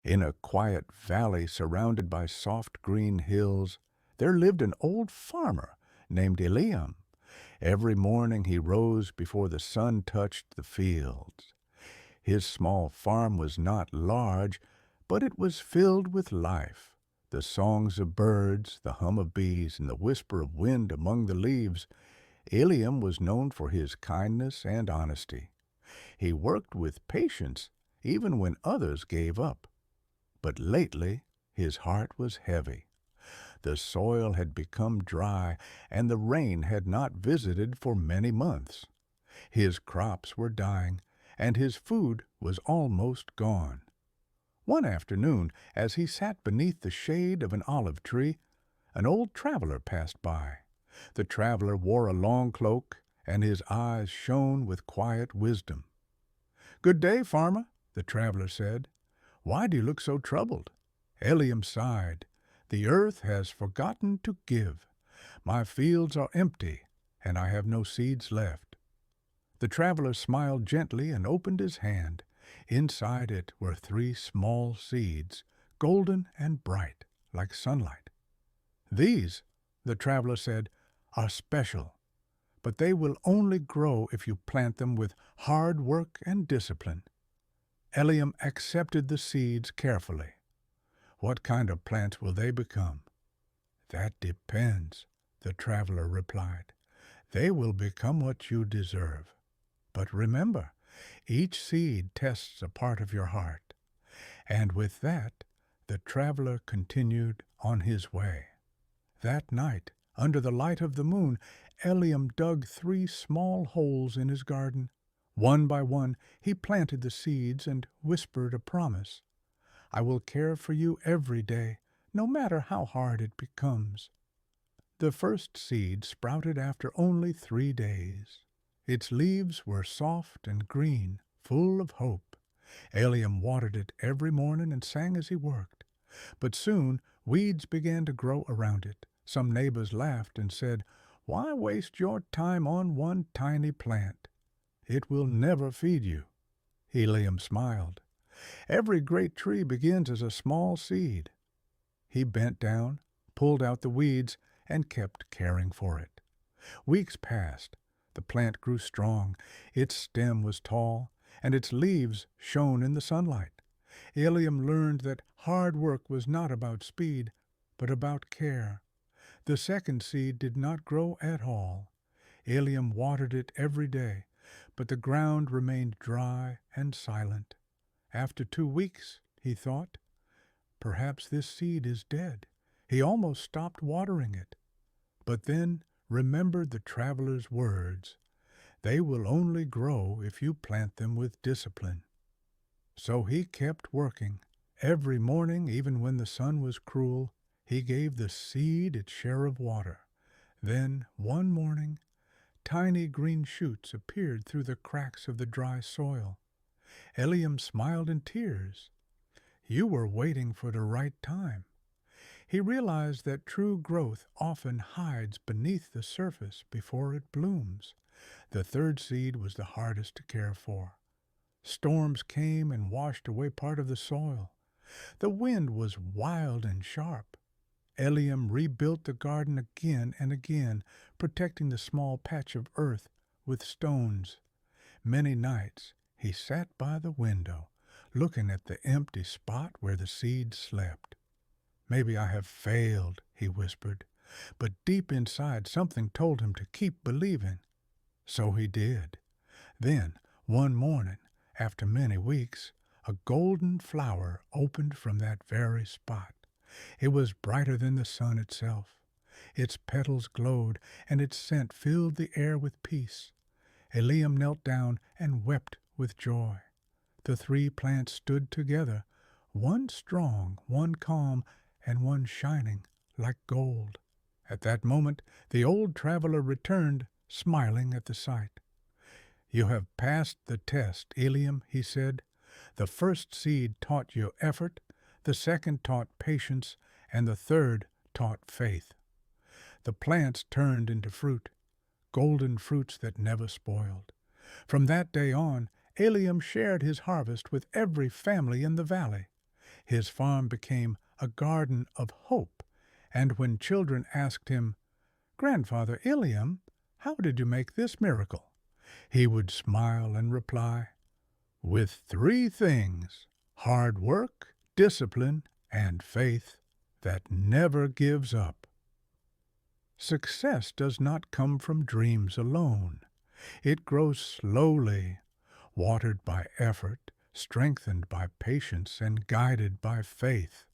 In a quiet valley surrounded by soft green hills, there lived an old farmer named Ilium. Every morning he rose before the sun touched the fields. His small farm was not large, but it was filled with life. The songs of birds, the hum of bees, and the whisper of wind among the leaves. Ilium was known for his kindness and honesty. He worked with patience even when others gave up. But lately his heart was heavy. The soil had become dry, and the rain had not visited for many months. His crops were dying, and his food was almost gone. One afternoon, as he sat beneath the shade of an olive tree, an old traveler passed by. The traveler wore a long cloak, and his eyes shone with quiet wisdom. "Good day, farmer," the traveler said. "Why do you look so troubled?" Ilium sighed. "The earth has forgotten to give. My fields are empty, and I have no seeds left." The traveler smiled gently and opened his hand. Inside it were 3 small seeds, golden and bright, like sunlight. "These," the traveler said, "are special, but they will only grow if you plant them with hard work and discipline." Ilium accepted the seeds carefully. "What kind of plants will they become?" "That depends," the traveler replied. "They will become what you deserve. But remember, each seed tests a part of your heart." And with that, the traveler continued on his way. That night, under the light of the moon, Ilium dug 3 small holes in his garden. One by one, he planted the seeds and whispered a promise. "I will care for you every day, no matter how hard it becomes." The first seed sprouted after only 3 days. Its leaves were soft and green, full of hope. Ilium watered it every morning and sang as he worked. But soon weeds began to grow around it. Some neighbors laughed and said, "Why waste your time on one tiny plant? It will never feed you." Ilium smiled. "Every great tree begins as a small seed." He bent down, pulled out the weeds, and kept caring for it. Weeks passed. The plant grew strong. Its stem was tall, and its leaves shone in the sunlight. Ilium learned that hard work was not about speed, but about care. The second seed did not grow at all. Ilium watered it every day, but the ground remained dry and silent. After 2 weeks, he thought, perhaps this seed is dead. He almost stopped watering it, but then remembered the traveler's words. They will only grow if you plant them with discipline. So he kept working. Every morning, even when the sun was cruel, he gave the seed its share of water. Then, one morning, tiny green shoots appeared through the cracks of the dry soil. Ilium smiled in tears. "You were waiting for the right time." He realized that true growth often hides beneath the surface before it blooms. The third seed was the hardest to care for. Storms came and washed away part of the soil. The wind was wild and sharp. Ilium rebuilt the garden again and again, protecting the small patch of earth with stones. Many nights he sat by the window, looking at the empty spot where the seed slept. "Maybe I have failed," he whispered, but deep inside something told him to keep believing. So he did. Then, one morning, after many weeks, a golden flower opened from that very spot. It was brighter than the sun itself. Its petals glowed, and its scent filled the air with peace. Ilium knelt down and wept with joy. The 3 plants stood together, one strong, one calm, and one shining like gold. At that moment the old traveler returned, smiling at the sight. "You have passed the test, Ilium," he said. "The first seed taught you effort, the second taught patience, and the third taught faith." The plants turned into fruit, golden fruits that never spoiled. From that day on, Ilium shared his harvest with every family in the valley. His farm became a garden of hope, and when children asked him, "Grandfather Ilium, how did you make this miracle?" he would smile and reply, "With three things: hard work, discipline, and faith that never gives up." Success does not come from dreams alone. It grows slowly, watered by effort, strengthened by patience, and guided by faith.